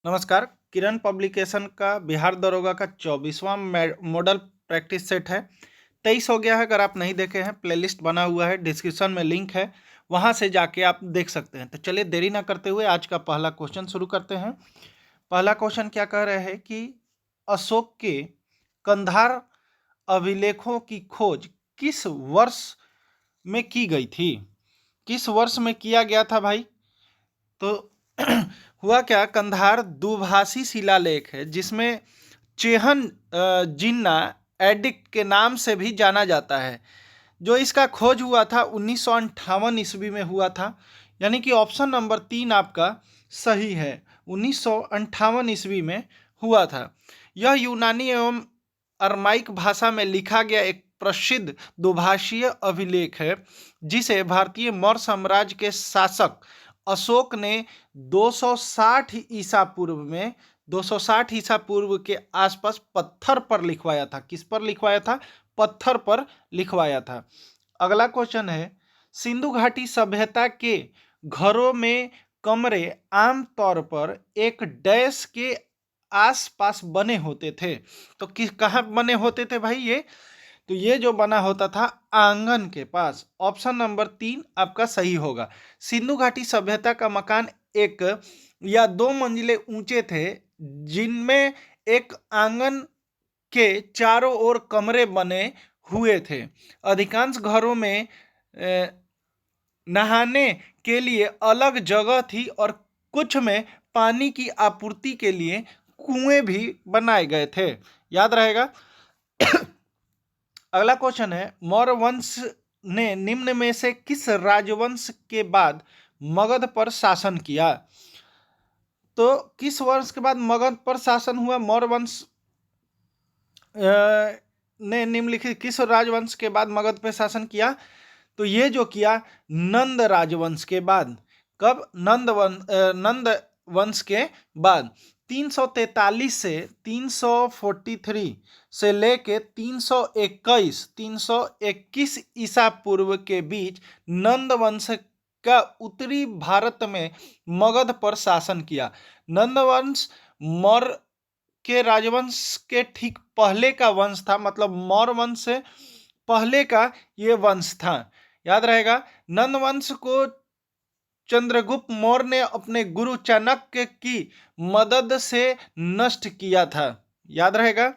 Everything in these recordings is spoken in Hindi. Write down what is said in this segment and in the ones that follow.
नमस्कार। किरण पब्लिकेशन का बिहार दरोगा का 24वां मॉडल प्रैक्टिस सेट है। 23 हो गया है। अगर आप नहीं देखे हैं, प्लेलिस्ट बना हुआ है, डिस्क्रिप्शन में लिंक है, वहां से जाके आप देख सकते हैं। तो चलिए देरी ना करते हुए आज का पहला क्वेश्चन शुरू करते हैं। पहला क्वेश्चन क्या कह रहे हैं कि अशोक के कंधार अभिलेखों की खोज किस वर्ष में की गई थी? किस वर्ष में किया गया था भाई? तो हुआ क्या, कंधार दुभाषी शिलालेख है जिसमें चेहन जिन्ना एडिक्ट के नाम से भी जाना जाता है। जो इसका खोज हुआ था 1958 ईस्वी में हुआ था। यानी कि ऑप्शन नंबर 3 आपका सही है। 1958 ईस्वी में हुआ था। यह यूनानी एवं अरमाइक भाषा में लिखा गया एक प्रसिद्ध दुभाषीय अभिलेख है जिसे भारतीय मौर्य साम्राज्य के शासक अशोक ने 260 ईसा पूर्व में 260 ईसा पूर्व के आसपास पत्थर पर लिखवाया था। किस पर लिखवाया था? पत्थर पर लिखवाया था। अगला क्वेश्चन है, सिंधु घाटी सभ्यता के घरों में कमरे आमतौर पर एक डैश के आसपास बने होते थे। तो किस कहाँ बने होते थे भाई ये? तो ये जो बना होता था आंगन के पास। ऑप्शन नंबर 3 आपका सही होगा। सिंधु घाटी सभ्यता का मकान एक या दो मंजिले ऊंचे थे जिनमें एक आंगन के चारों ओर कमरे बने हुए थे। अधिकांश घरों में नहाने के लिए अलग जगह थी और कुछ में पानी की आपूर्ति के लिए कुएं भी बनाए गए थे। याद रहेगा। अगला क्वेश्चन है, मौर्य वंश ने निम्न में से किस राजवंश के बाद मगध पर शासन किया? तो किस वर्ष के बाद मगध पर शासन हुआ? मौर्य वंश ने निम्नलिखित किस राजवंश के बाद मगध पर शासन किया? तो ये जो किया नंद राजवंश के बाद। कब? नंद वंश के बाद 343 से 343 से लेके 321 ईसा पूर्व के बीच नंद वंश का उत्तरी भारत में मगध पर शासन किया। नंद वंश मौर्य के राजवंश के ठीक पहले का वंश था, मतलब मौर्य वंश से पहले का ये वंश था। याद रहेगा। नंद वंश को चंद्रगुप्त मौर्य ने अपने गुरु चाणक्य की मदद से नष्ट किया था। याद रहेगा।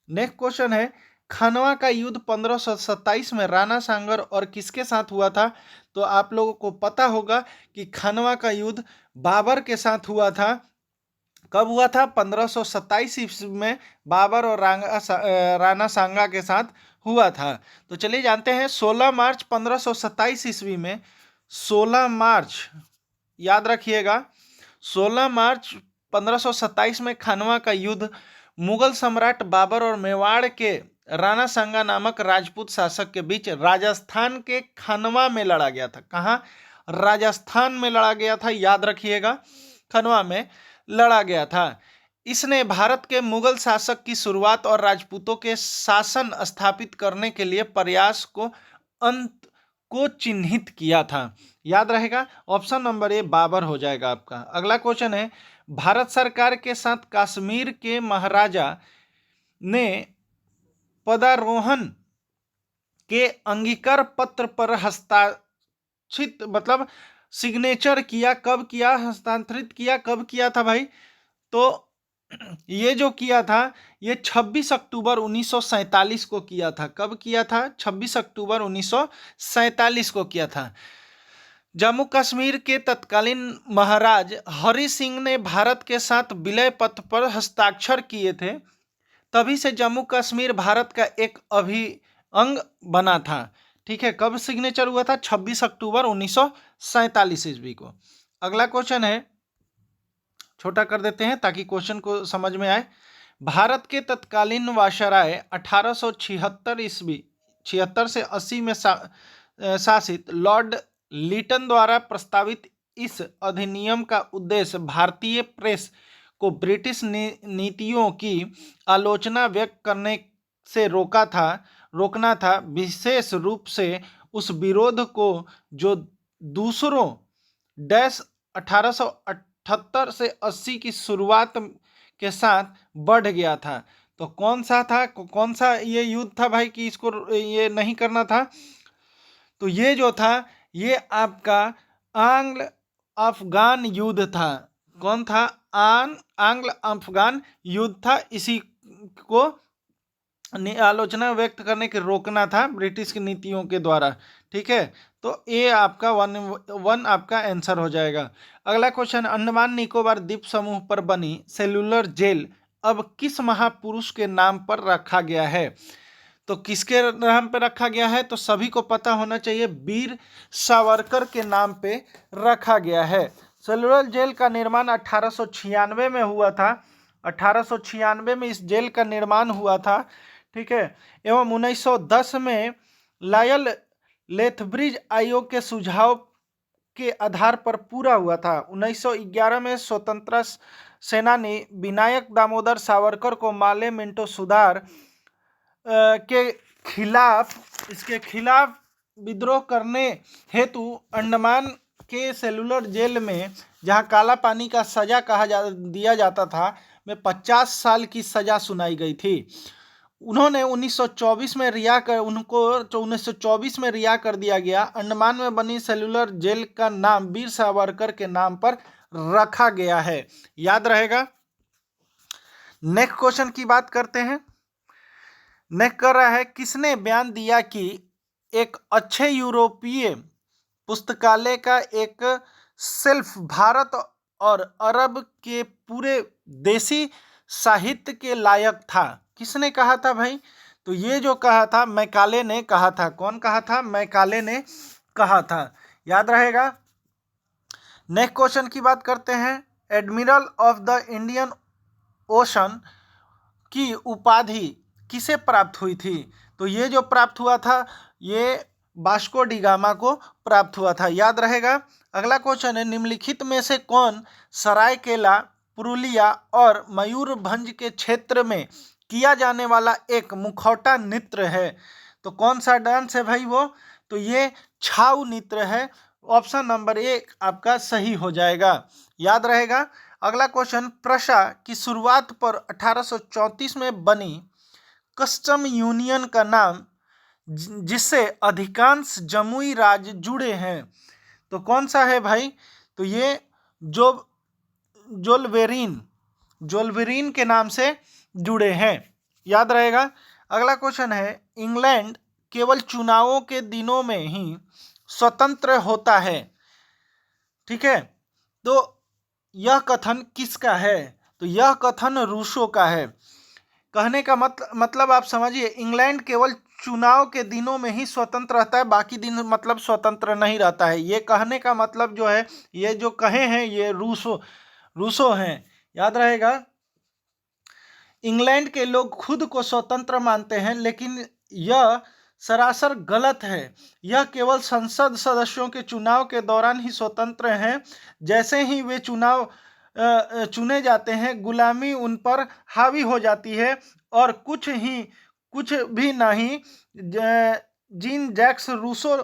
नेक्स्ट क्वेश्चन है, खानवा का युद्ध 1527 में राणा सांगर और किसके साथ हुआ था? तो आप लोगों को पता होगा कि खानवा का युद्ध बाबर के साथ हुआ था। कब हुआ था? 1527 ईस्वी में बाबर और राणा सांगा के साथ हुआ था। तो चलिए जानते हैं। 16 मार्च 1527 ईस्वी में 16 मार्च, याद रखिएगा, 16 मार्च 1527 में खानवा का युद्ध मुगल सम्राट बाबर और मेवाड़ के राणा सांगा नामक राजपूत शासक के बीच राजस्थान के खानवा में लड़ा गया था। कहाँ? राजस्थान में लड़ा गया था। याद रखिएगा, खानवा में लड़ा गया था। इसने भारत के मुगल शासक की शुरुआत और राजपूतों के शासन स्थापित करने के लिए प्रयास को अंत को चिन्हित किया था। याद रहेगा। ऑप्शन नंबर ए बाबर हो जाएगा आपका। अगला क्वेश्चन है, भारत सरकार के साथ कश्मीर के महाराजा ने पदारोहण के अंगीकार पत्र पर हस्ताक्षरित, मतलब सिग्नेचर किया। कब किया? हस्तांतरित किया। कब किया था भाई? तो ये जो किया था ये 26 अक्टूबर 1947 को किया था। कब किया था? 26 अक्टूबर 1947 को किया था। जम्मू कश्मीर के तत्कालीन महाराज हरि सिंह ने भारत के साथ विलय पत्र पर हस्ताक्षर किए थे। तभी से जम्मू कश्मीर भारत का एक अभिअंग बना था। ठीक है। कब सिग्नेचर हुआ था? 26 अक्टूबर 1947 ईस्वी को। अगला क्वेश्चन है, छोटा कर देते हैं ताकि क्वेश्चन को समझ में आए। भारत के तत्कालीन वायसराय 1876 से 80 में शासित लॉर्ड लिटन द्वारा प्रस्तावित इस अधिनियम का उद्देश्य भारतीय प्रेस को ब्रिटिश नीतियों की आलोचना व्यक्त करने से रोकना था, विशेष रूप से उस विरोध को जो दूसरों 18 1978 से 80 की शुरुआत के साथ बढ़ गया था। तो कौन सा ये युद्ध था भाई कि इसको ये नहीं करना था? तो ये जो था ये आपका आंग्ल अफगान युद्ध था। कौन था? आंग्ल अफगान युद्ध था। इसी को आलोचना व्यक्त करने के रोकना था ब्रिटिश की नीतियों के द्वारा। ठीक है, तो ये आपका वन आपका आंसर हो जाएगा। अगला क्वेश्चन, अंडमान निकोबार द्वीप समूह पर बनी सेलुलर जेल अब किस महापुरुष के नाम पर रखा गया है? तो किसके नाम पे रखा गया है? तो सभी को पता होना चाहिए, वीर सावरकर के नाम पे रखा गया है। सेलुलर जेल का निर्माण 1896 में हुआ था। 1896 में इस जेल का निर्माण हुआ था। ठीक है, एवं 1910 में लायल लेथब्रिज आयोग के सुझाव के आधार पर पूरा हुआ था। 1911 में स्वतंत्रता सेनानी विनायक दामोदर सावरकर को माले मिंटो सुधार के खिलाफ विद्रोह करने हेतु अंडमान के सेलुलर जेल में, जहां काला पानी का सजा दिया जाता था, में 50 साल की सजा सुनाई गई थी। उन्होंने 1924 में रिहा कर दिया गया। अंडमान में बनी सेलुलर जेल का नाम वीर सावरकर के नाम पर रखा गया है। याद रहेगा। नेक्स्ट क्वेश्चन की बात करते हैं। नेक्स्ट कर रहा है, किसने बयान दिया कि एक अच्छे यूरोपीय पुस्तकालय का एक शेल्फ भारत और अरब के पूरे देसी साहित्य के लायक था? किसने कहा था भाई? तो ये जो कहा था मैकाले ने कहा था। कौन कहा था? मैकाले ने कहा था। याद रहेगा। नेक्स्ट क्वेश्चन की बात करते हैं। Admiral of the Indian ocean की उपाधि किसे प्राप्त हुई थी? तो ये जो प्राप्त हुआ था ये वास्को डी गामा को प्राप्त हुआ था। याद रहेगा। अगला क्वेश्चन है, निम्नलिखित में से कौन सरायकेला, पुरुलिया और मयूरभंज के क्षेत्र में किया जाने वाला एक मुखौटा नृत्य है? तो कौन सा डांस है भाई वो? तो ये छाऊ नृत्य है। ऑप्शन नंबर 1 आपका सही हो जाएगा। याद रहेगा। अगला क्वेश्चन, प्रशा की शुरुआत पर 1834 में बनी कस्टम यूनियन का नाम जिससे अधिकांश जमुई राज्य जुड़े हैं, तो कौन सा है भाई? तो ये जोल्वेरीन के नाम से जुड़े हैं। याद रहेगा। अगला क्वेश्चन है, इंग्लैंड केवल चुनावों के दिनों में ही स्वतंत्र होता है। ठीक है, तो यह कथन किसका है? तो यह कथन रूसो का है। कहने का मतलब आप समझिए, इंग्लैंड केवल चुनाव के दिनों में ही स्वतंत्र रहता है, बाकी दिन मतलब स्वतंत्र नहीं रहता है। ये कहने का मतलब जो है, ये जो कहे हैं ये रूसो हैं। याद रहेगा। इंग्लैंड के लोग खुद को स्वतंत्र मानते हैं, लेकिन यह सरासर गलत है। यह केवल संसद सदस्यों के चुनाव के दौरान ही स्वतंत्र हैं। जैसे ही वे चुने जाते हैं, गुलामी उन पर हावी हो जाती है और कुछ भी नहीं जीन जैक्स रूसो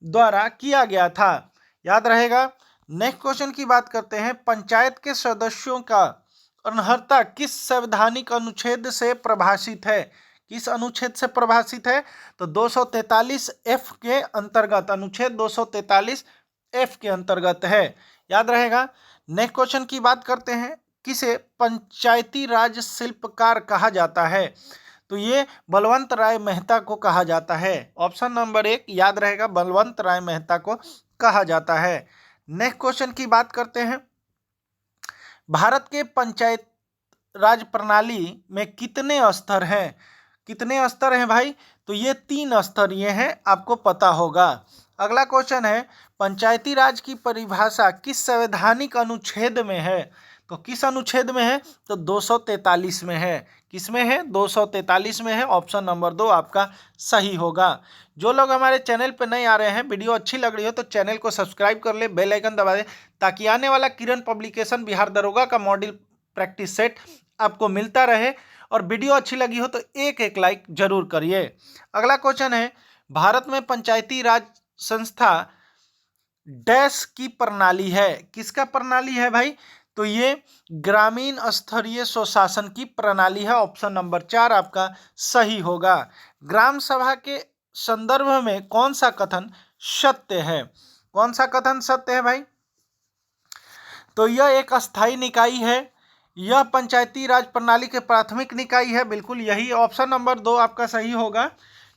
द्वारा किया गया था। याद रहेगा। नेक्स्ट क्वेश्चन की बात करते हैं। पंचायत के सदस्यों का अनर्हता किस संवैधानिक अनुच्छेद से प्रभाषित है? किस अनुच्छेद से प्रभाषित है? तो 243 एफ के अंतर्गत, अनुच्छेद 243 एफ के अंतर्गत है। याद रहेगा। नेक्स्ट क्वेश्चन की बात करते हैं। किसे पंचायती राज शिल्पकार कहा जाता है? तो ये बलवंत राय मेहता को कहा जाता है। ऑप्शन नंबर 1 याद रहेगा, बलवंत राय मेहता को कहा जाता है। नेक्स्ट क्वेश्चन की बात करते हैं। भारत के पंचायत राज प्रणाली में कितने स्तर हैं? कितने स्तर हैं भाई? तो ये 3 स्तर ये हैं, आपको पता होगा। अगला क्वेश्चन है, पंचायती राज की परिभाषा किस संवैधानिक अनुच्छेद में है? तो किस अनुच्छेद में है? तो 243 में है। किस में है? 243 में है। ऑप्शन नंबर 2 आपका सही होगा। जो लोग हमारे चैनल पर नए आ रहे हैं, वीडियो अच्छी लग रही हो तो चैनल को सब्सक्राइब कर ले, बेल आइकन दबा दे, ताकि आने वाला किरण पब्लिकेशन बिहार दरोगा का मॉडल प्रैक्टिस सेट आपको मिलता रहे। और वीडियो अच्छी लगी हो तो एक लाइक जरूर करिए। अगला क्वेश्चन है, भारत में पंचायती राज संस्था डैश की प्रणाली है? किसका प्रणाली है भाई? तो ये ग्रामीण स्तरीय स्वशासन की प्रणाली है। ऑप्शन नंबर 4 आपका सही होगा। ग्राम सभा के संदर्भ में कौन सा कथन सत्य है? कौन सा कथन सत्य है भाई? तो यह एक अस्थायी निकाय है, यह पंचायती राज प्रणाली के प्राथमिक निकाय है। बिल्कुल यही ऑप्शन नंबर 2 आपका सही होगा।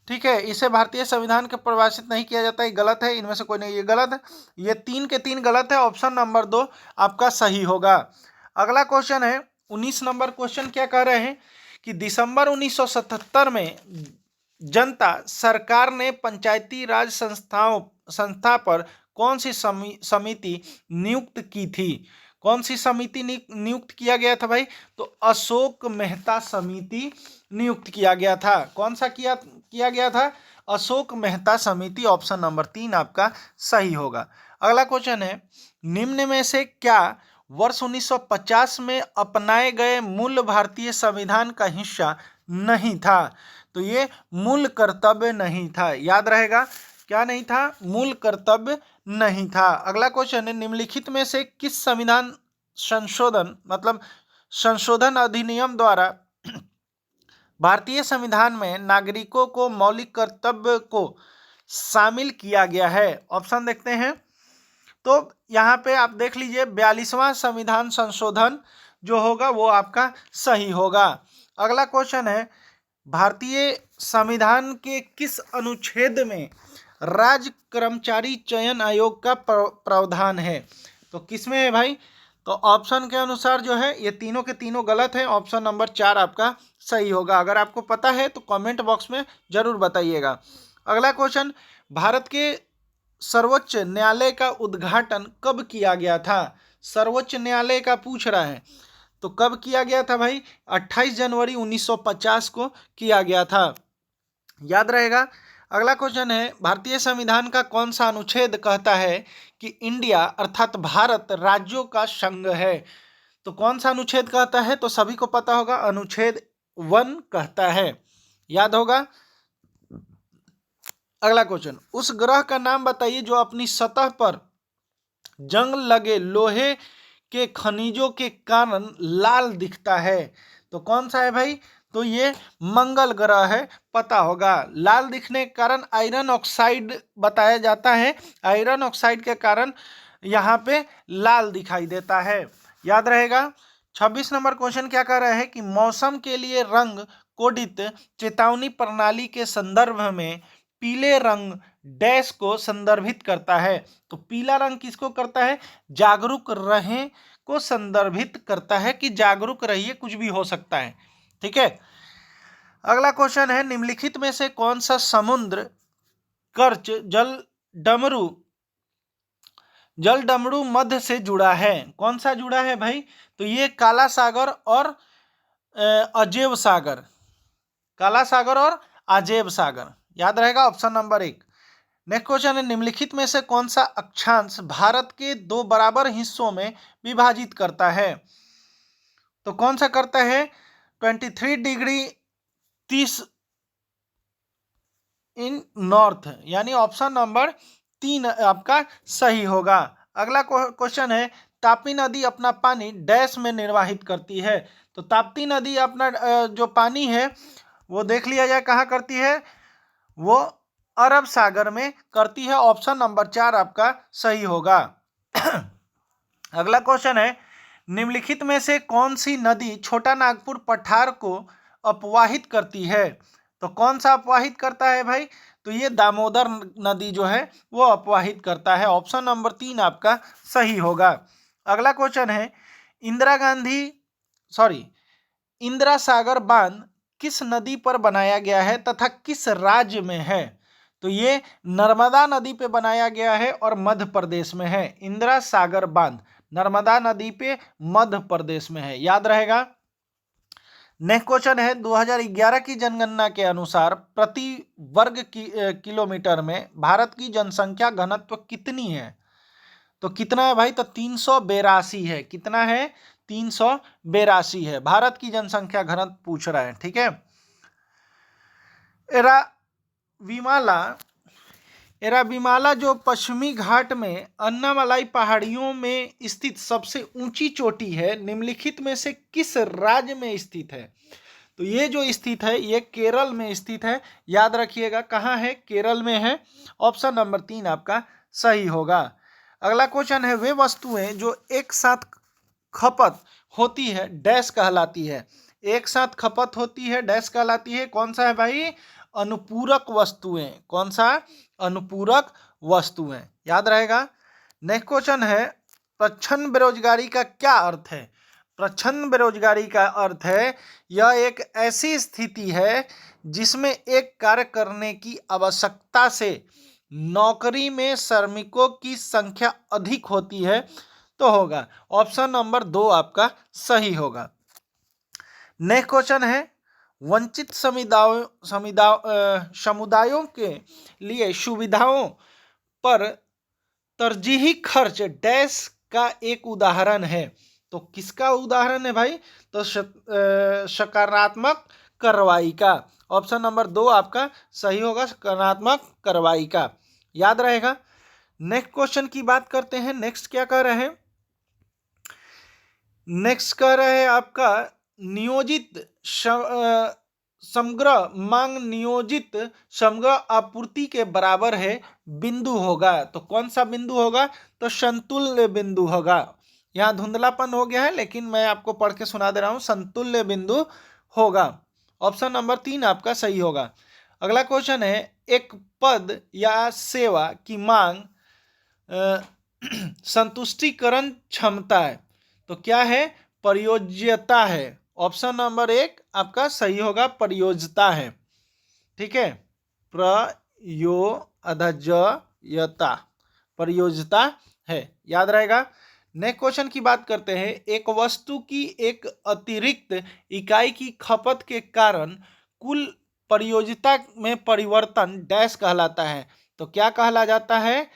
ठीक है, इसे भारतीय संविधान के परिभाषित नहीं किया जाता, ये गलत है, इनमें से कोई नहीं, ये गलत है, ये 3 के 3 गलत है। ऑप्शन नंबर 2 आपका सही होगा। अगला क्वेश्चन है 19 नंबर क्वेश्चन। क्या कह रहे हैं कि दिसंबर 1977 में जनता सरकार ने पंचायती राज संस्था पर कौन सी समिति नियुक्त की थी? कौन सी समिति नियुक्त किया गया था भाई? तो अशोक मेहता समिति नियुक्त किया गया था। कौन सा किया गया था? अशोक मेहता समिति। ऑप्शन नंबर 3 आपका सही होगा। अगला क्वेश्चन है, निम्न में से क्या वर्ष 1950 में अपनाए गए मूल भारतीय संविधान का हिस्सा नहीं था? तो ये मूल कर्तव्य नहीं था। याद रहेगा, क्या नहीं था? मूल कर्तव्य नहीं था। अगला क्वेश्चन है, निम्नलिखित में से किस संविधान संशोधन अधिनियम द्वारा भारतीय संविधान में नागरिकों को मौलिक कर्तव्य को शामिल किया गया है? ऑप्शन देखते हैं। तो यहाँ पे आप देख लीजिए, 42वां संविधान संशोधन जो होगा वो आपका सही होगा। अगला क्वेश्चन है, भारतीय संविधान के किस अनुच्छेद में राज्य कर्मचारी चयन आयोग का प्रावधान है? तो किसमें है भाई? तो ऑप्शन के अनुसार जो है ये तीनों के तीनों गलत हैं। ऑप्शन नंबर 4 आपका सही होगा। अगर आपको पता है तो कमेंट बॉक्स में जरूर बताइएगा। अगला क्वेश्चन, भारत के सर्वोच्च न्यायालय का उद्घाटन कब किया गया था? सर्वोच्च न्यायालय का पूछ रहा है, तो कब किया गया था भाई? 28 जनवरी 1950 को किया गया था। याद रहेगा। अगला क्वेश्चन है, भारतीय संविधान का कौन सा अनुच्छेद कहता है कि इंडिया अर्थात भारत राज्यों का संघ है? तो कौन सा अनुच्छेद कहता है? तो सभी को पता होगा, अनुच्छेद 1 कहता है। याद होगा। अगला क्वेश्चन, उस ग्रह का नाम बताइए जो अपनी सतह पर जंग लगे लोहे के खनिजों के कारण लाल दिखता है। तो कौन सा है भाई? तो ये मंगल ग्रह है, पता होगा। लाल दिखने के कारण आयरन ऑक्साइड बताया जाता है। आयरन ऑक्साइड के कारण यहाँ पे लाल दिखाई देता है। याद रहेगा। 26 नंबर क्वेश्चन क्या कह रहा है कि मौसम के लिए रंग कोडित चेतावनी प्रणाली के संदर्भ में पीले रंग डैश को संदर्भित करता है? तो पीला रंग किसको करता है? जागरूक रहें को संदर्भित करता है कि जागरूक रहिए, कुछ भी हो सकता है। ठीक है। अगला क्वेश्चन है, निम्नलिखित में से कौन सा समुद्र कर्च जल डमरू मध्य से जुड़ा है? कौन सा जुड़ा है भाई? तो ये काला सागर और अजेब सागर, काला सागर और अजेब सागर। याद रहेगा। Option number 1। नेक्स्ट क्वेश्चन है, निम्नलिखित में से कौन सा अक्षांश भारत के 2 बराबर हिस्सों में विभाजित करता है? तो कौन सा करता है? 23 डिग्री 30 इन नॉर्थ, यानी ऑप्शन नंबर 3 आपका सही होगा। अगला क्वेश्चन है, ताप्ती नदी अपना पानी डैश में निर्वाहित करती है? तो ताप्ती नदी अपना जो पानी है वो देख लिया जाए कहाँ करती है? वो अरब सागर में करती है। ऑप्शन नंबर 4 आपका सही होगा। अगला क्वेश्चन है, निम्नलिखित में से कौन सी नदी छोटा नागपुर पठार को अपवाहित करती है? तो कौन सा अपवाहित करता है भाई? तो ये दामोदर नदी जो है वो अपवाहित करता है। ऑप्शन नंबर 3 आपका सही होगा। अगला क्वेश्चन है, इंदिरा सागर बांध किस नदी पर बनाया गया है तथा किस राज्य में है? तो ये नर्मदा नदी पे बनाया गया है और मध्य प्रदेश में है। इंदिरा सागर बांध नर्मदा नदी पे मध्य प्रदेश में है। याद रहेगा। नेक्स्ट क्वेश्चन है, 2011 की जनगणना के अनुसार प्रति वर्ग किलोमीटर में भारत की जनसंख्या घनत्व कितनी है? तो कितना है भाई? तो 382 है। कितना है? 382 है। भारत की जनसंख्या घनत्व पूछ रहा है। ठीक है। विमाला एराविमाला जो पश्चिमी घाट में अन्नामलाई पहाड़ियों में स्थित सबसे ऊंची चोटी है, निम्नलिखित में से किस राज्य में स्थित है? तो ये जो स्थित है ये केरल में स्थित है। याद रखिएगा कहाँ है, केरल में है। ऑप्शन नंबर 3 आपका सही होगा। अगला क्वेश्चन है, वे वस्तुएं जो एक साथ खपत होती है डैश कहलाती है? एक साथ खपत होती है डैश कहलाती है। कौन सा है भाई? अनुपूरक वस्तुएं। कौन सा? अनुपूरक वस्तुएं। याद रहेगा। नेक्स्ट क्वेश्चन है, प्रच्छन्न बेरोजगारी का क्या अर्थ है? प्रच्छन्न बेरोजगारी का अर्थ है यह एक ऐसी स्थिति है जिसमें एक कार्य करने की आवश्यकता से नौकरी में श्रमिकों की संख्या अधिक होती है तो होगा। ऑप्शन नंबर 2 आपका सही होगा। नेक्स्ट क्वेश्चन है, वंचित समुदायों के लिए सुविधाओं पर तरजीही खर्च डैश का एक उदाहरण है। तो किसका उदाहरण है भाई? तो सकारात्मक कार्रवाई का। ऑप्शन नंबर 2 आपका सही होगा, सकारात्मक कार्रवाई का। याद रहेगा। नेक्स्ट क्वेश्चन की बात करते हैं। नेक्स्ट क्या कर रहे हैं? नेक्स्ट कह रहे हैं आपका नियोजित समग्र मांग नियोजित समग्र आपूर्ति के बराबर है बिंदु होगा। तो कौन सा बिंदु होगा? तो संतुल्य बिंदु होगा। यहाँ धुंधलापन हो गया है लेकिन मैं आपको पढ़ के सुना दे रहा हूँ, संतुल्य बिंदु होगा। ऑप्शन नंबर 3 आपका सही होगा। अगला क्वेश्चन है, एक पद या सेवा की मांग संतुष्टिकरण क्षमता है तो क्या है? प्रयोज्यता है। ऑप्शन नंबर 1 आपका सही होगा, प्रयोज्यता है। ठीक है, प्रयोज्यता, प्रयोज्यता है। याद रहेगा। नेक्स्ट क्वेश्चन की बात करते हैं, एक वस्तु की एक अतिरिक्त इकाई की खपत के कारण कुल प्रयोज्यता में परिवर्तन डैश कहलाता है। तो क्या कहला जाता है?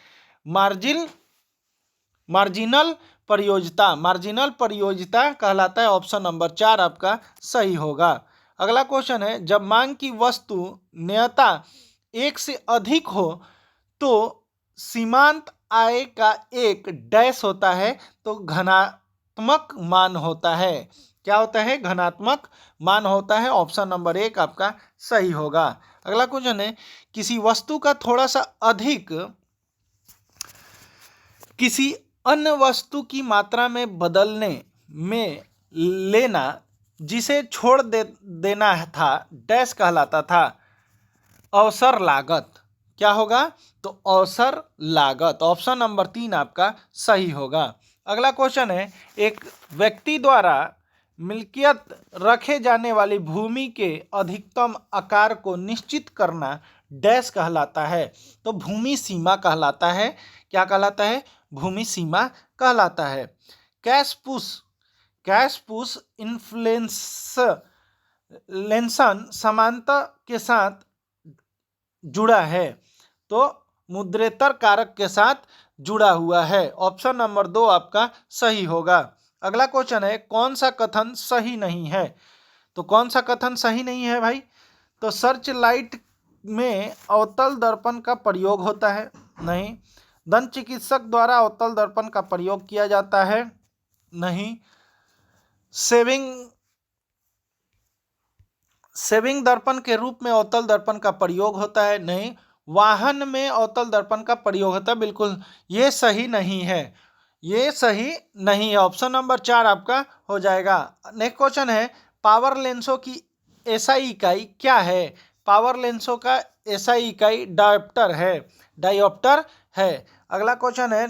मार्जिनल प्रयोज्यता। मार्जिनल प्रयोज्यता कहलाता है। ऑप्शन नंबर 4 आपका सही होगा। अगला क्वेश्चन है, जब मांग की वस्तु नियता 1 से अधिक हो तो सीमांत आय का एक डैश होता है तो घनात्मक मान होता है। क्या होता है? घनात्मक मान होता है। ऑप्शन नंबर 1 आपका सही होगा। अगला क्वेश्चन है, किसी वस्तु का थोड़ा सा अधिक किसी अन्य वस्तु की मात्रा में बदलने में लेना जिसे छोड़ देना था डैश कहलाता था? अवसर लागत। क्या होगा? तो अवसर लागत। ऑप्शन नंबर 3 आपका सही होगा। अगला क्वेश्चन है, एक व्यक्ति द्वारा मिल्कियत रखे जाने वाली भूमि के अधिकतम आकार को निश्चित करना डैश कहलाता है? तो भूमि सीमा कहलाता है। क्या कहलाता है? भूमि सीमा कहलाता है। कैश पुश इन्फ्लेशन समानता के साथ जुड़ा है तो मुद्रेतर कारक के साथ जुड़ा हुआ है। ऑप्शन नंबर 2 आपका सही होगा। अगला क्वेश्चन है, कौन सा कथन सही नहीं है? तो कौन सा कथन सही नहीं है भाई? तो सर्च लाइट में अवतल दर्पण का प्रयोग होता है? नहीं। दंत चिकित्सक द्वारा अवतल दर्पण का प्रयोग किया जाता है? नहीं। सेविंग दर्पण के रूप में अवतल दर्पण का प्रयोग होता है? नहीं। वाहन में अवतल दर्पण का प्रयोग होता है? बिल्कुल ये सही नहीं है, ये सही नहीं है। ऑप्शन नंबर 4 आपका हो जाएगा। नेक्स्ट क्वेश्चन है, पावर लेंसों की एसआई इकाई क्या है? पावर लेंसों का एसआई इकाई डायोप्टर है। अगला क्वेश्चन है,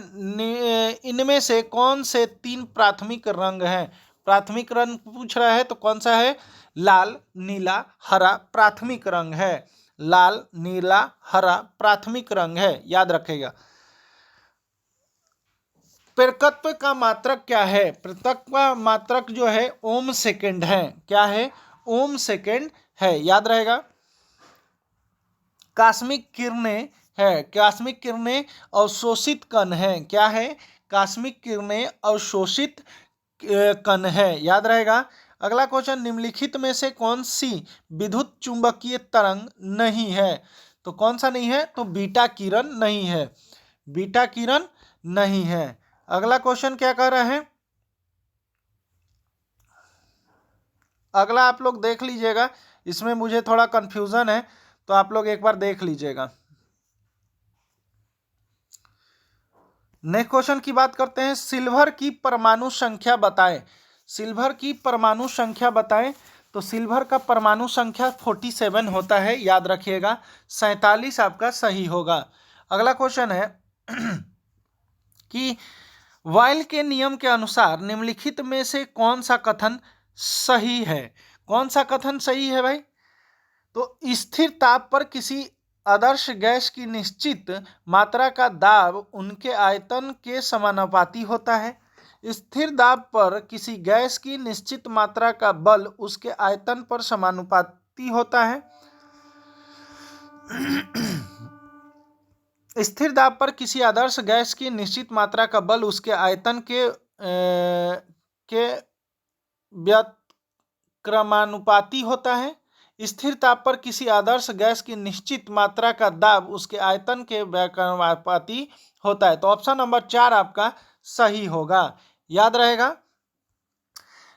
इनमें से कौन से 3 प्राथमिक रंग हैं? प्राथमिक रंग पूछ रहा है तो कौन सा है? लाल, नीला, हरा प्राथमिक रंग है। लाल, नीला, हरा प्राथमिक रंग है। याद रखेगा। प्रेरकत्व का मात्रक क्या है? प्रेरकत्व का मात्रक जो है ओम सेकेंड है। क्या है? ओम सेकेंड है। याद रहेगा। कास्मिक किरणें है, कास्मिक किरणें अवशोषित कण है। क्या है? कास्मिक किरणें अवशोषित कण है। याद रहेगा। अगला क्वेश्चन, निम्नलिखित में से कौन सी विद्युत चुंबकीय तरंग नहीं है? तो कौन सा नहीं है? तो बीटा किरण नहीं है, बीटा किरण नहीं है। अगला क्वेश्चन क्या कह रहे हैं? अगला आप लोग देख लीजिएगा, इसमें मुझे थोड़ा कंफ्यूजन है, तो आप लोग एक बार देख लीजिएगा। नेक्स्ट क्वेश्चन की बात करते हैं, सिल्वर की परमाणु संख्या बताएं। सिल्वर की परमाणु संख्या बताएं। तो सिल्वर का परमाणु संख्या 47 होता है, याद रखिएगा। 47 आपका सही होगा। अगला क्वेश्चन है कि वायल के नियम के अनुसार निम्नलिखित में से कौन सा कथन सही है? कौन सा कथन सही है भाई? तो स्थिर ताप पर किसी आदर्श गैस की निश्चित मात्रा का दाब उनके आयतन के समानुपाती होता है। स्थिर दाब पर किसी गैस की निश्चित मात्रा का बल उसके आयतन पर समानुपाती होता है। स्थिर दाब पर किसी आदर्श गैस की निश्चित मात्रा का बल उसके आयतन के व्युत्क्रमानुपाती होता है। स्थिर ताप पर किसी आदर्श गैस की निश्चित मात्रा का दाब उसके आयतन के व्युत्क्रमानुपाती होता है। तो ऑप्शन नंबर 4 आपका सही होगा, याद रहेगा।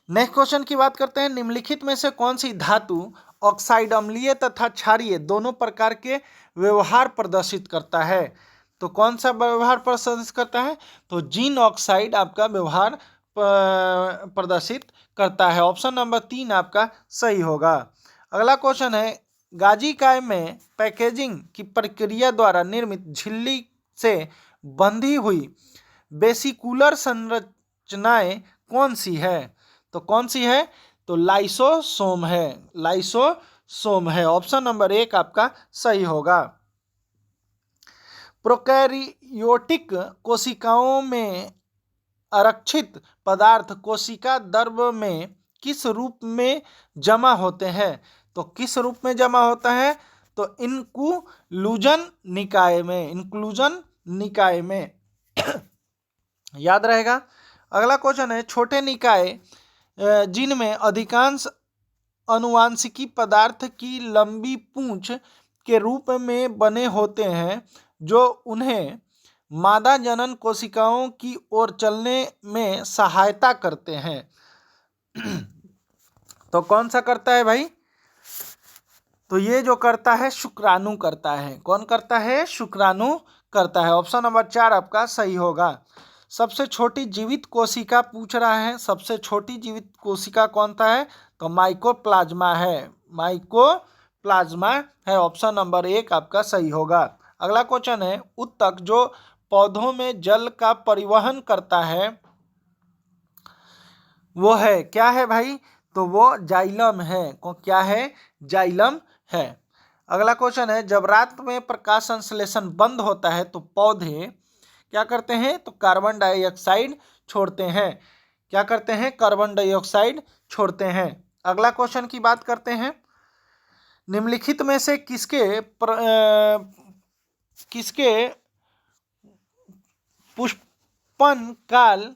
नेक्स्ट क्वेश्चन की बात करते हैं, निम्नलिखित में से कौन सी धातु ऑक्साइड अम्लीय तथा क्षारीय दोनों प्रकार के व्यवहार प्रदर्शित करता है? तो कौन सा व्यवहार प्रदर्शित करता है? तो जिंक ऑक्साइड आपका व्यवहार प्रदर्शित करता है। ऑप्शन नंबर 3 आपका सही होगा। अगला क्वेश्चन है, गाजिकाय में पैकेजिंग की प्रक्रिया द्वारा निर्मित झिल्ली से बंधी हुई वेसिकुलर संरचनाएं कौन सी है? तो कौन सी है? तो लाइसोसोम है, लाइसोसोम है। ऑप्शन नंबर 1 आपका सही होगा। प्रोकैरियोटिक कोशिकाओं में आरक्षित पदार्थ कोशिका द्रव्य में किस रूप में जमा होते हैं? तो किस रूप में जमा होता है? तो इंक्लूजन निकाय में, इंक्लूजन निकाय में, याद रहेगा। अगला क्वेश्चन है, छोटे निकाय जिनमें अधिकांश अनुवांशिकी पदार्थ की लंबी पूंछ के रूप में बने होते हैं जो उन्हें मादा जनन कोशिकाओं की ओर चलने में सहायता करते हैं। तो कौन सा करता है भाई? तो ये जो करता है शुक्राणु करता है। कौन करता है? शुक्राणु करता है। ऑप्शन नंबर 4 आपका सही होगा। सबसे छोटी जीवित कोशिका पूछ रहा है, सबसे छोटी जीवित कोशिका कौन सा है? तो माइकोप्लाज्मा है, माइकोप्लाज्मा है। ऑप्शन नंबर 1 आपका सही होगा। अगला क्वेश्चन है, उत्तक जो पौधों में जल का परिवहन करता है वो है, क्या है भाई? तो वो जाइलम है। क्या है? जाइलम है। अगला क्वेश्चन है, जब रात में प्रकाश संश्लेषण बंद होता है तो पौधे क्या करते हैं? तो कार्बन डाइऑक्साइड छोड़ते हैं। क्या करते हैं? कार्बन डाइऑक्साइड छोड़ते हैं। अगला क्वेश्चन की बात करते हैं, निम्नलिखित में से किसके पुष्पन काल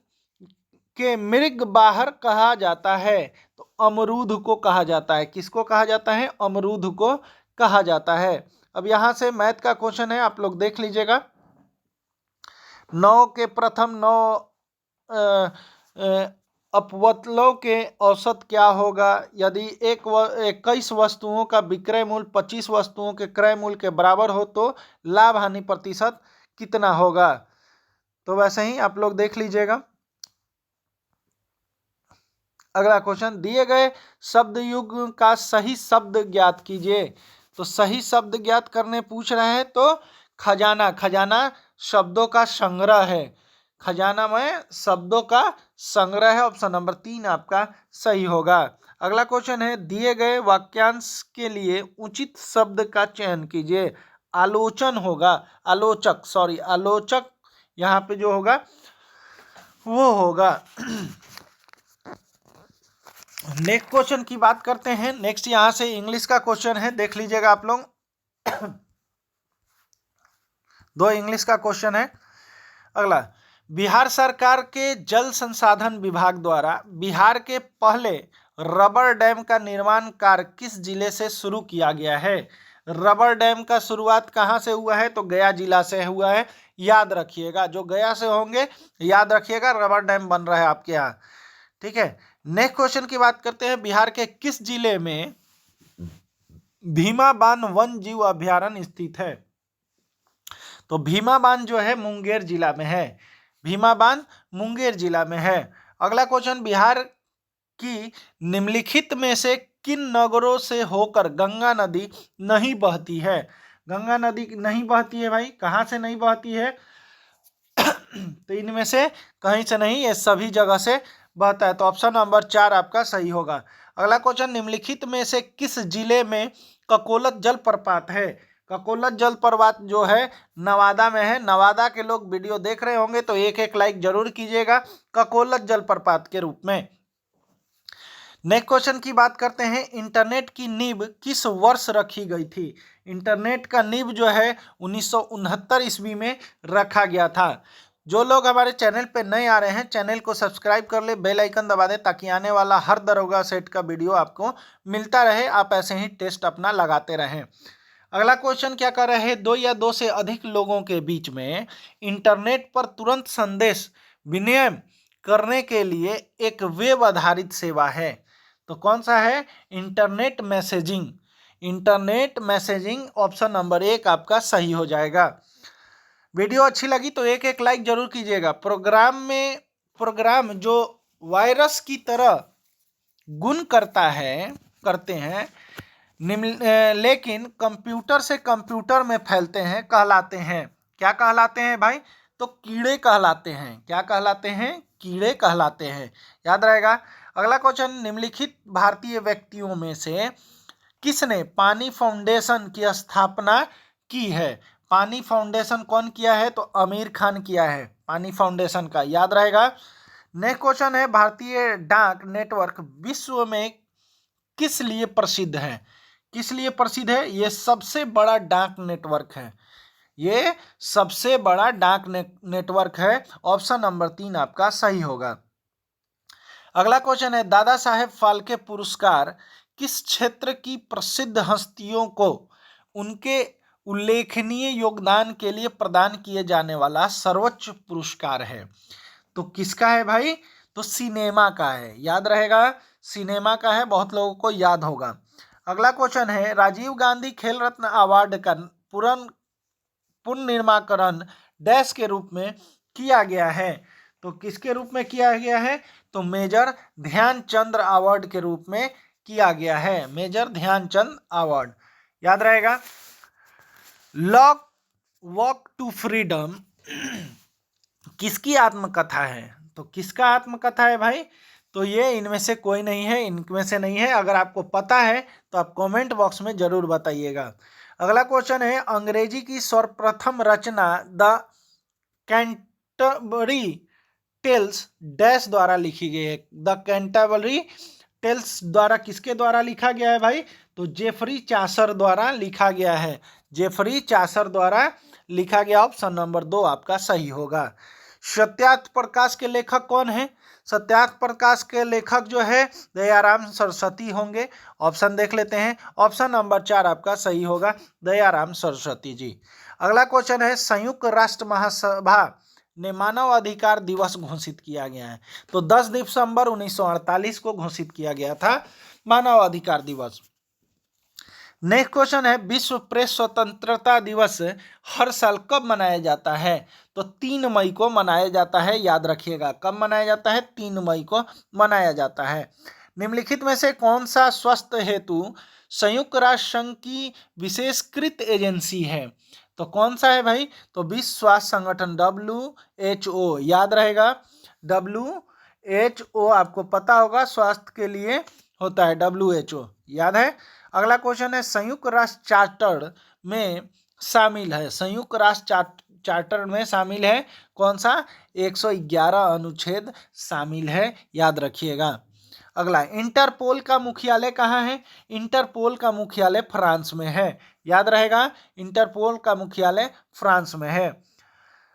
के मृग बाहर कहा जाता है? तो अमरूद को कहा जाता है। किसको कहा जाता है? अमरूद को कहा जाता है। अब यहां से मैथ का क्वेश्चन है, आप लोग देख लीजिएगा। 9 के प्रथम 9 अपवर्तकों के औसत क्या होगा यदि 21 वस्तुओं का विक्रय मूल्य 25 वस्तुओं के क्रय मूल्य के बराबर हो तो लाभ हानि प्रतिशत कितना होगा? तो वैसे ही आप लोग देख लीजिएगा। अगला क्वेश्चन, दिए गए शब्द युग्म का सही शब्द ज्ञात कीजिए। तो सही शब्द ज्ञात करने पूछ रहे हैं, तो खजाना, खजाना शब्दों का संग्रह है। खजाना में शब्दों का संग्रह है। ऑप्शन नंबर 3 आपका सही होगा। अगला क्वेश्चन है, दिए गए वाक्यांश के लिए उचित शब्द का चयन कीजिए। आलोचन होगा, आलोचक, सॉरी आलोचक यहाँ पे जो होगा वो होगा। नेक्स्ट क्वेश्चन की बात करते हैं। नेक्स्ट यहां से इंग्लिश का क्वेश्चन है, देख लीजिएगा आप लोग। 2 इंग्लिश का क्वेश्चन है। अगला, बिहार सरकार के जल संसाधन विभाग द्वारा बिहार के पहले रबर डैम का निर्माण कार्य किस जिले से शुरू किया गया है? रबर डैम का शुरुआत कहाँ से हुआ है? तो गया जिला से हुआ है, याद रखिएगा। जो गया से होंगे याद रखिएगा, रबर डैम बन रहा है आपके यहाँ, ठीक है। नेक्स्ट क्वेश्चन की बात करते हैं, बिहार के किस जिले में भीमा बांध वन जीव अभयारण्य स्थित है? तो भीमा बांध जो है मुंगेर जिला में है, भीमा बांध मुंगेर जिला में है। अगला क्वेश्चन, बिहार की निम्नलिखित में से किन नगरों से होकर गंगा नदी नहीं बहती है? गंगा नदी नहीं बहती है भाई, कहाँ से नहीं बहती है? तो इनमें से कहीं से नहीं, ये सभी जगह से बहता है। तो ऑप्शन नंबर 4 आपका सही होगा। अगला क्वेश्चन, निम्नलिखित में से किस जिले में ककोलत जलप्रपात है? ककोलत जलप्रपात जो है नवादा में है। नवादा के लोग वीडियो देख रहे होंगे तो एक एक लाइक जरूर कीजिएगा ककोलत जलप्रपात के रूप में। नेक्स्ट क्वेश्चन की बात करते हैं, इंटरनेट की नींव किस वर्ष रखी गई थी? इंटरनेट का नींव जो है 1969 ईस्वी में रखा गया था। जो लोग हमारे चैनल पे नए आ रहे हैं, चैनल को सब्सक्राइब कर ले, बेल आइकन दबा दे, ताकि आने वाला हर दरोगा सेट का वीडियो आपको मिलता रहे, आप ऐसे ही टेस्ट अपना लगाते रहें। अगला क्वेश्चन क्या कर रहे हैं, 2 या 2 से अधिक लोगों के बीच में इंटरनेट पर तुरंत संदेश विनिमय करने के लिए एक वेब आधारित सेवा है। तो कौन सा है? Internet messaging. Internet messaging option number 1 आपका सही हो जाएगा। वीडियो अच्छी लगी तो एक एक लाइक जरूर कीजिएगा। प्रोग्राम जो वायरस की तरह गुण करते हैं लेकिन कंप्यूटर से कंप्यूटर में फैलते हैं, कहलाते हैं, क्या कहलाते हैं भाई? तो कीड़े कहलाते हैं। क्या कहलाते हैं? कीड़े कहलाते हैं, याद रहेगा। अगला क्वेश्चन, निम्नलिखित भारतीय व्यक्तियों में से किसने पानी फाउंडेशन की स्थापना की है? पानी फाउंडेशन कौन किया है? तो आमिर खान किया है पानी फाउंडेशन का, याद रहेगा। नेक्स्ट क्वेश्चन है, भारतीय डाक नेटवर्क विश्व में किस लिए प्रसिद्ध है? किस लिए प्रसिद्ध है? ये सबसे बड़ा डाक नेटवर्क है, ये सबसे बड़ा डाक नेटवर्क है। ऑप्शन नंबर 3 आपका सही होगा। अगला क्वेश्चन है, दादा साहेब फाल्के पुरस्कार किस क्षेत्र की प्रसिद्ध हस्तियों को उनके उल्लेखनीय योगदान के लिए प्रदान किए जाने वाला सर्वोच्च पुरस्कार है? तो किसका है भाई? तो सिनेमा का है, याद रहेगा, सिनेमा का है, बहुत लोगों को याद होगा। अगला क्वेश्चन है, राजीव गांधी खेल रत्न अवार्ड का पुनर्नामकरण डैश के रूप में किया गया है? तो किसके रूप में किया गया है? तो मेजर ध्यानचंद अवार्ड के रूप में किया गया है, मेजर ध्यानचंद अवार्ड, याद रहेगा। लॉक वॉक टू फ्रीडम किसकी आत्मकथा है? तो किसका आत्मकथा है भाई? तो ये इनमें से कोई नहीं है, इनमें से नहीं है। अगर आपको पता है तो आप कमेंट बॉक्स में जरूर बताइएगा। अगला क्वेश्चन है, अंग्रेजी की सर्वप्रथम रचना द कैंटरबरी टेल्स डैश द्वारा लिखी गई है? द कैंटरबरी टेल्स द्वारा किसके द्वारा लिखा गया है भाई? तो जेफरी चासर द्वारा लिखा गया है, जेफरी चासर द्वारा लिखा गया। ऑप्शन नंबर 2 आपका सही होगा। सत्यार्थ प्रकाश के लेखक कौन है? सत्यार्थ प्रकाश के लेखक जो है दयाराम सरस्वती होंगे। ऑप्शन देख लेते हैं, ऑप्शन नंबर 4 आपका सही होगा, दयाराम सरस्वती जी। अगला क्वेश्चन है, संयुक्त राष्ट्र महासभा ने मानव अधिकार दिवस घोषित किया गया है? तो 10 दिसंबर 1948 को घोषित किया गया था मानव अधिकार दिवस। नेक्स्ट क्वेश्चन है, विश्व प्रेस स्वतंत्रता दिवस हर साल कब मनाया जाता है? तो 3 मई को मनाया जाता है, याद रखिएगा। कब मनाया जाता है? 3 मई को मनाया जाता है। निम्नलिखित में से कौन सा स्वास्थ्य हेतु संयुक्त राष्ट्र संघ की विशेषकृत एजेंसी है? तो कौन सा है भाई? तो विश्व स्वास्थ्य संगठन WHO, याद रहेगा। WHO आपको पता होगा, स्वास्थ्य के लिए होता है WHO, याद है। अगला क्वेश्चन है, संयुक्त राष्ट्र चार्टर में शामिल है? संयुक्त राष्ट्र चार्टर में शामिल है कौन सा? 111 अनुच्छेद शामिल है, याद रखिएगा। अगला, इंटरपोल का मुख्यालय कहाँ है? इंटरपोल का मुख्यालय फ्रांस में है, याद रहेगा। इंटरपोल का मुख्यालय फ्रांस में है।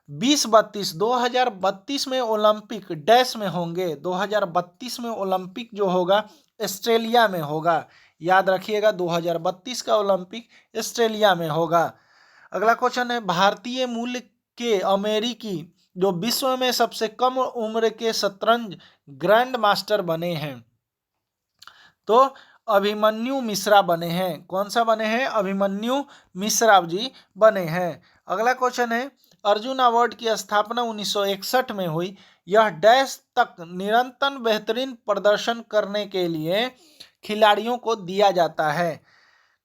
2032 में ओलंपिक डैश में होंगे? 2032 में ओलंपिक जो होगा ऑस्ट्रेलिया में होगा, याद रखिएगा 2032 का ओलंपिक ऑस्ट्रेलिया में होगा। अगला क्वेश्चन है, भारतीय मूल के अमेरिकी जो विश्व में सबसे कम उम्र के शतरंज ग्रैंड मास्टर बने हैं, तो अभिमन्यु मिश्रा बने हैं। कौन सा बने हैं? अभिमन्यु मिश्रा जी बने हैं। अगला क्वेश्चन है, अर्जुन अवार्ड की स्थापना 1961 में हुई। यह डैश तक निरंतर बेहतरीन प्रदर्शन करने के लिए खिलाड़ियों को दिया जाता है।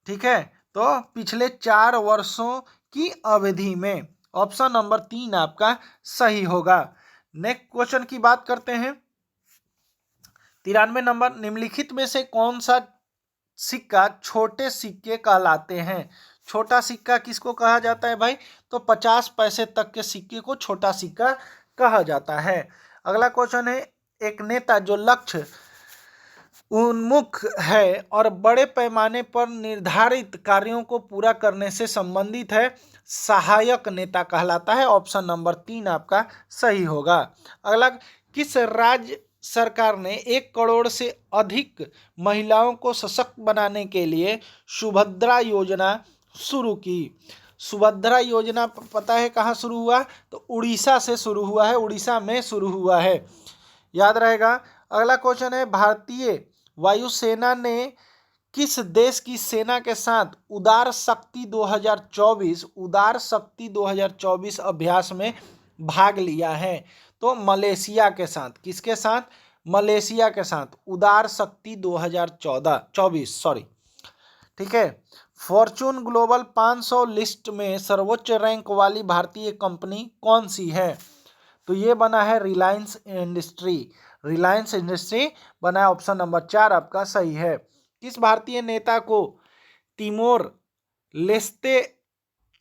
ठीक है, तो पिछले 4 वर्षों की अवधि में। ऑप्शन नंबर 3 आपका सही होगा। नेक्स्ट क्वेश्चन की बात करते हैं। 93 नंबर, निम्नलिखित में से कौन सा सिक्का छोटे सिक्के कहलाते हैं? छोटा सिक्का किसको कहा जाता है भाई? तो 50 पैसे तक के सिक्के को छोटा सिक्का कहा जाता है। अगला क्वेश्चन है, एक नेता जो लक्ष्य उन्मुख है और बड़े पैमाने पर निर्धारित कार्यों को पूरा करने से संबंधित है, सहायक नेता कहलाता है। ऑप्शन नंबर 3 आपका सही होगा। अगला, किस राज्य सरकार ने 1 करोड़ से अधिक महिलाओं को सशक्त बनाने के लिए सुभद्रा योजना शुरू की? सुभद्रा योजना पता है कहाँ शुरू हुआ? तो उड़ीसा से शुरू हुआ है, उड़ीसा में शुरू हुआ है, याद रहेगा। अगला क्वेश्चन है, भारतीय वायुसेना ने किस देश की सेना के साथ उदार शक्ति 2024 अभ्यास में भाग लिया है? तो मलेशिया के साथ। किसके साथ? मलेशिया के साथ। उदार शक्ति 2024 सॉरी। ठीक है, फॉर्चून ग्लोबल 500 लिस्ट में सर्वोच्च रैंक वाली भारतीय कंपनी कौन सी है? तो ये बना है रिलायंस इंडस्ट्री। रिलायंस इंडस्ट्री बना है। ऑप्शन नंबर 4 आपका सही है। किस भारतीय नेता को तिमोर लेस्ते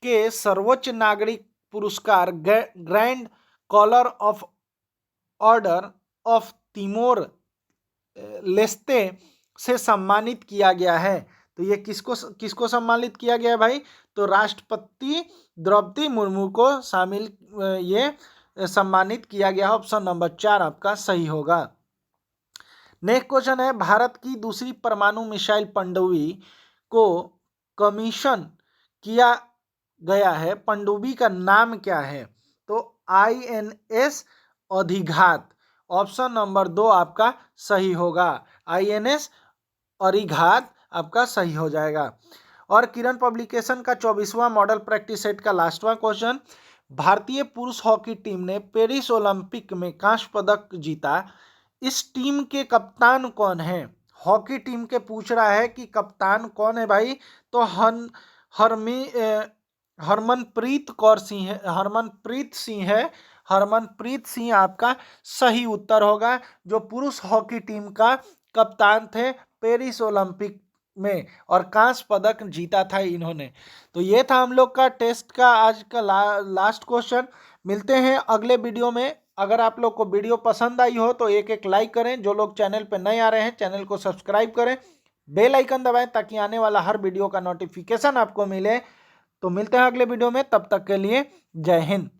के सर्वोच्च नागरिक पुरस्कार Grand Collar of Order of Timor Leste से सम्मानित किया गया है? तो ये किसको सम्मानित किया गया है भाई? तो राष्ट्रपति द्रौपदी मुर्मू को ये सम्मानित किया गया। ऑप्शन नंबर 4 आपका सही होगा। नेक्स्ट क्वेश्चन है, भारत की दूसरी परमाणु मिसाइल पनडुब्बी को कमीशन किया गया है, पनडुब्बी का नाम क्या है? तो INS अधिघात। ऑप्शन नंबर 2 आपका सही होगा। INS अधिघात आपका सही हो जाएगा। और किरण पब्लिकेशन का 24वां मॉडल प्रैक्टिस सेट का लास्टवां क्वेश्चन, भारतीय पुरुष हॉकी टीम ने पेरिस ओलंपिक में कांस्य पदक जीता। इस टीम के कप्तान कौन है? हॉकी टीम के पूछ रहा है कि कप्तान कौन है भाई? तो हरमनप्रीत कौर सिंह है, हरमनप्रीत सिंह है। हरमनप्रीत सिंह आपका सही उत्तर होगा, जो पुरुष हॉकी टीम का कप्तान थे पेरिस ओलंपिक में और कांस्य पदक जीता था इन्होंने। तो ये था हम लोग का टेस्ट का आज का लास्ट क्वेश्चन। मिलते हैं अगले वीडियो में। अगर आप लोग को वीडियो पसंद आई हो तो एक लाइक करें। जो लोग चैनल पे नए आ रहे हैं चैनल को सब्सक्राइब करें, बेल आइकन दबाएं ताकि आने वाला हर वीडियो का नोटिफिकेशन आपको मिले। तो मिलते हैं अगले वीडियो में, तब तक के लिए जय हिंद।